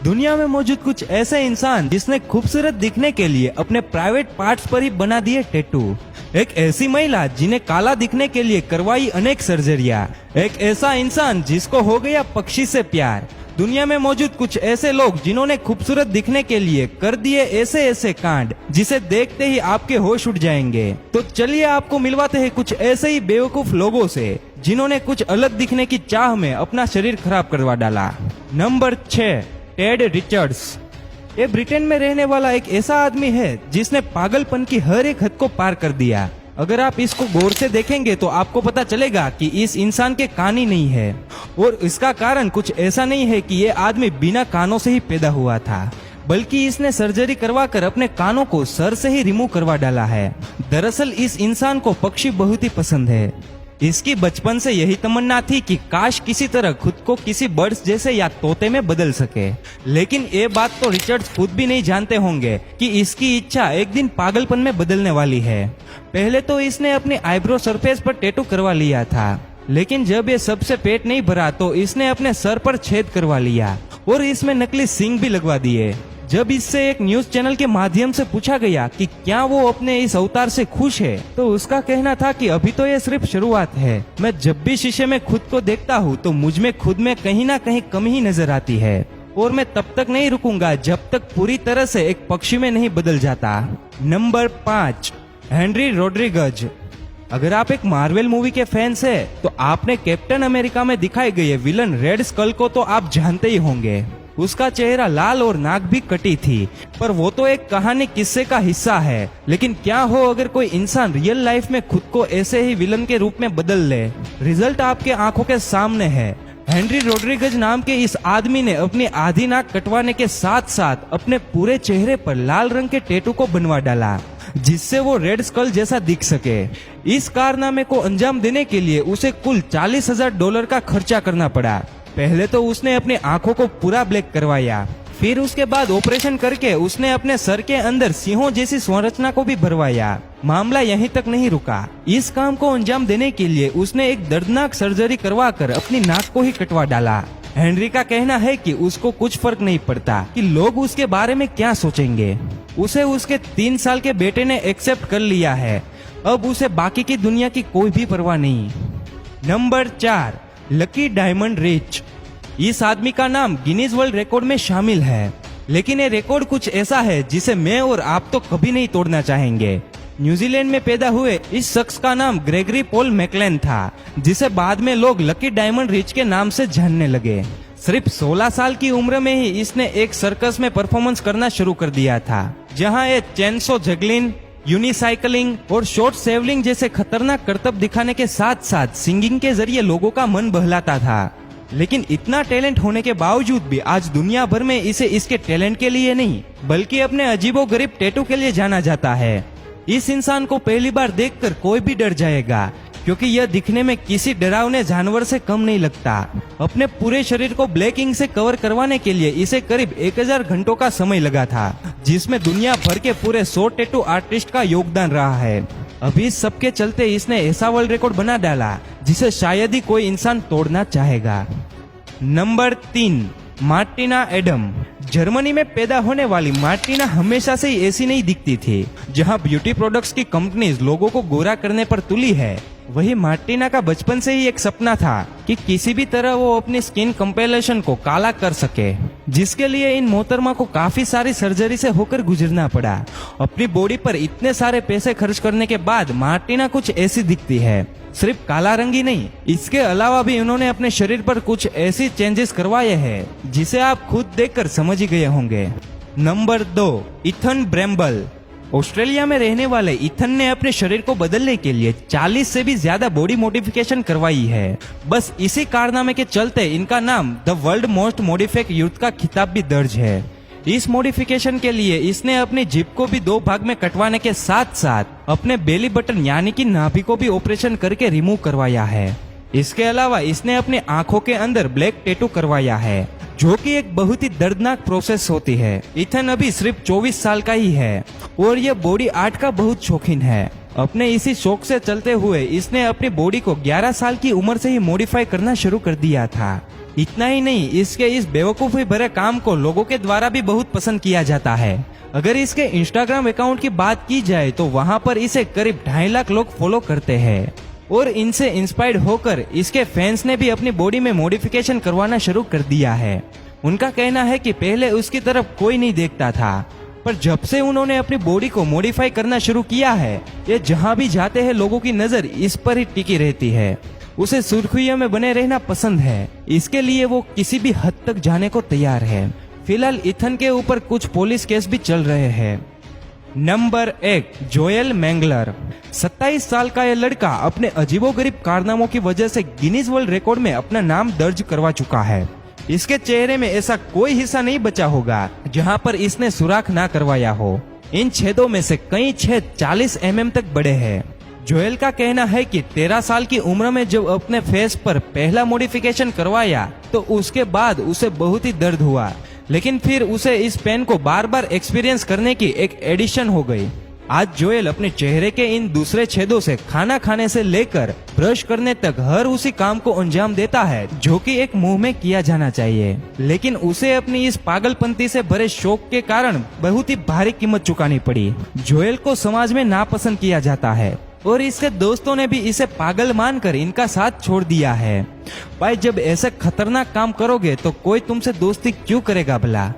दुनिया में मौजूद कुछ ऐसे इंसान जिसने खूबसूरत दिखने के लिए अपने प्राइवेट पार्ट्स पर ही बना दिए टैटू। एक ऐसी महिला जिन्हें काला दिखने के लिए करवाई अनेक सर्जरियां। एक ऐसा इंसान जिसको हो गया पक्षी से प्यार। दुनिया में मौजूद कुछ ऐसे लोग जिन्होंने खूबसूरत दिखने के लिए कर दिए ऐसे ऐसे कांड जिसे देखते ही आपके होश उड़ जाएंगे। तो चलिए आपको मिलवाते हैं कुछ ऐसे ही बेवकूफ लोगों से जिन्होंने कुछ अलग दिखने की चाह में अपना शरीर खराब करवा डाला। Number 6, Ted Richards. ये ब्रिटेन में रहने वाला एक ऐसा आदमी है जिसने पागलपन की हर एक हद को पार कर दिया। अगर आप इसको गौर से देखेंगे तो आपको पता चलेगा कि इस इंसान के कान ही नहीं है, और इसका कारण कुछ ऐसा नहीं है कि ये आदमी बिना कानों से ही पैदा हुआ था, बल्कि इसने सर्जरी करवाकर अपने कानों को सर से ही रिमूव करवा डाला है। दरअसल इस इंसान को पक्षी बहुत ही पसंद है। इसकी बचपन से यही तमन्ना थी कि काश किसी तरह खुद को किसी बर्ड्स जैसे या तोते में बदल सके। लेकिन ये बात तो रिचर्ड्स खुद भी नहीं जानते होंगे कि इसकी इच्छा एक दिन पागलपन में बदलने वाली है। पहले तो इसने अपनी आईब्रो सरफेस पर टैटू करवा लिया था, लेकिन जब ये सबसे पेट नहीं भरा तो इसने अपने सर पर छेद करवा लिया और इसमें नकली सींग भी लगवा दिए। जब इससे एक न्यूज चैनल के माध्यम से पूछा गया कि क्या वो अपने इस अवतार से खुश है, तो उसका कहना था कि अभी तो ये सिर्फ शुरुआत है। मैं जब भी शीशे में खुद को देखता हूँ तो मुझ में खुद में कहीं ना कहीं कमी ही नजर आती है, और मैं तब तक नहीं रुकूंगा जब तक पूरी तरह से एक पक्षी में नहीं बदल जाता। Number 5, Henry Rodriguez. अगर आप एक मार्वल मूवी के फैंस है तो आपने कैप्टन अमेरिका में दिखाए गए विलन रेड स्कल को तो आप जानते ही होंगे। उसका चेहरा लाल और नाक भी कटी थी, पर वो तो एक कहानी किस्से का हिस्सा है। लेकिन क्या हो अगर कोई इंसान रियल लाइफ में खुद को ऐसे ही विलन के रूप में बदल ले। रिजल्ट आपके आंखों के सामने है। हेनरी रोड्रिगज नाम के इस आदमी ने अपनी आधी नाक कटवाने के साथ साथ अपने पूरे चेहरे पर लाल रंग के टैटू को बनवा डाला, जिससे वो रेड स्कल जैसा दिख सके। इस कारनामे को अंजाम देने के लिए उसे कुल $40,000 का खर्चा करना पड़ा। पहले तो उसने अपनी आंखों को पूरा ब्लैक करवाया, फिर उसके बाद ऑपरेशन करके उसने अपने सर के अंदर सिंहों जैसी संरचना को भी भरवाया। मामला यहीं तक नहीं रुका। इस काम को अंजाम देने के लिए उसने एक दर्दनाक सर्जरी करवाकर अपनी नाक को ही कटवा डाला। हेनरी का कहना है कि उसको कुछ फर्क नहीं पड़ता कि लोग उसके बारे में क्या सोचेंगे। उसे उसके 3 साल के बेटे ने एक्सेप्ट कर लिया है। अब उसे बाकी की दुनिया की कोई भी परवाह नहीं। Number 4, lucky diamond rich. इस आदमी का नाम गिनीज वर्ल्ड रिकॉर्ड में शामिल है, लेकिन ये रिकॉर्ड कुछ ऐसा है जिसे मैं और आप तो कभी नहीं तोड़ना चाहेंगे। न्यूजीलैंड में पैदा हुए इस शख्स का नाम ग्रेगरी पॉल मैकलेन था, जिसे बाद में लोग लकी डायमंड रिच के नाम से जानने लगे। सिर्फ 16 साल की उम्र में ही इसने एक सर्कस में परफॉर्मेंस करना शुरू कर दिया था, जहां ये चेनसो जगलिंग, यूनिसाइकिलिंग और शॉर्ट सेवलिंग जैसे खतरनाक करतब दिखाने के साथ साथ सिंगिंग के जरिए लोगों का मन बहलाता था। लेकिन इतना टैलेंट होने के बावजूद भी आज दुनिया भर में इसे इसके टैलेंट के लिए नहीं बल्कि अपने अजीबोगरीब टैटू के लिए जाना जाता है। इस इंसान को पहली बार देखकर कोई भी डर जाएगा, क्योंकि यह दिखने में किसी डरावने जानवर से कम नहीं लगता। अपने पूरे शरीर को ब्लैक इंक से कवर करवाने के लिए इसे करीब 1000 घंटों का समय लगा था, जिसमें दुनिया भर के पूरे 100 टैटू आर्टिस्ट का योगदान रहा है। अभी इस सब के चलते इसने ऐसा वर्ल्ड रिकॉर्ड बना डाला जिसे शायद ही कोई इंसान तोड़ना चाहेगा। Number 3, Martina Adam. जर्मनी में पैदा होने वाली मार्टिना हमेशा से ही ऐसी नहीं दिखती थी। जहां ब्यूटी प्रोडक्ट्स की कंपनीज लोगों को गोरा करने पर तुली है, वही मार्टिना का बचपन से ही एक सपना था कि किसी भी तरह वो अपनी स्किन कंपेलेशन को काला कर सके, जिसके लिए इन मोहतरमा को काफी सारी सर्जरी से होकर गुजरना पड़ा। अपनी बॉडी पर इतने सारे पैसे खर्च करने के बाद मार्टिना कुछ ऐसी दिखती है। सिर्फ काला रंग ही नहीं, इसके अलावा भी उन्होंने अपने शरीर पर कुछ ऐसी चेंजेस करवाए हैं जिसे आप खुद देखकर समझ ही गए होंगे। Number 2, Ethan ब्रेम्बल। ऑस्ट्रेलिया में रहने वाले इथन ने अपने शरीर को बदलने के लिए 40 से भी ज्यादा बॉडी मॉडिफिकेशन करवाई है। बस इसी कारनामे के चलते इनका नाम the world most modified youth का खिताब भी दर्ज है। इस मॉडिफिकेशन के लिए इसने अपनी जिप को भी 2 भाग में कटवाने के साथ साथ अपने बेली बटन यानी कि नाभि को भी ऑपरेशन करके रिमूव करवाया है। इसके अलावा इसने अपनी आंखों के अंदर ब्लैक टैटू करवाया है, जो कि एक बहुत ही दर्दनाक प्रोसेस होती है। इथन अभी सिर्फ 24 साल का ही है और यह बॉडी आर्ट का बहुत शौकीन है। अपने इसी शौक से चलते हुए इसने अपनी बॉडी को 11 साल की उम्र से ही मॉडिफाई करना शुरू कर दिया था। इतना ही नहीं, इसके इस बेवकूफी भरे काम को लोगों के द्वारा भी बहुत पसंद किया जाता है। अगर इसके इंस्टाग्राम अकाउंट की बात की जाए तो वहां पर इसे करीब 2.5 लाख लोग फॉलो करते हैं और इनसे इंस्पायर्ड होकर इसके फैंस ने भी अपनी बॉडी में मॉडिफिकेशन करवाना शुरू कर दिया है। उनका कहना है कि पहले उसकी तरफ कोई नहीं देखता था, पर जब से उन्होंने अपनी बॉडी को मॉडिफाई करना शुरू किया है, ये जहां भी जाते हैं लोगों की नजर इस पर ही टिकी रहती है। उसे सुर्खियों में बने रहना पसंद है, इसके लिए वो किसी भी हद तक जाने को तैयार है। फिलहाल इथन के ऊपर कुछ पुलिस केस भी चल रहे हैं। Number 1, Joel मैंगलर। 27 साल का यह लड़का अपने अजीबोगरीब कारनामों की वजह से गिनीज वर्ल्ड रिकॉर्ड में अपना नाम दर्ज करवा चुका है। इसके चेहरे में ऐसा कोई हिस्सा नहीं बचा होगा जहां पर इसने सुराख ना करवाया हो। इन छेदों में से कई छेद 40 mm तक बड़े हैं। जोएल का कहना है कि 13 साल की उम्र में जब अपने फेस पर पहला मॉडिफिकेशन करवाया तो उसके बाद उसे बहुत ही दर्द हुआ, लेकिन फिर उसे इस पेन को बार बार एक्सपीरियंस करने की एक एडिशन हो गई। आज जोएल अपने चेहरे के इन दूसरे छेदों से खाना खाने से लेकर ब्रश करने तक हर उसी काम को अंजाम देता है जो कि एक मुंह में किया जाना चाहिए, लेकिन उसे अपनी इस पागलपंती से भरे शौक के कारण बहुत ही भारी कीमत चुकानी पड़ी। जोएल को समाज में नापसंद किया जाता है और इसके दोस्तों ने भी इसे पागल मानकर इनका साथ छोड़ दिया है। भाई, जब ऐसे खतरनाक काम करोगे तो कोई तुमसे दोस्ती क्यों करेगा भला।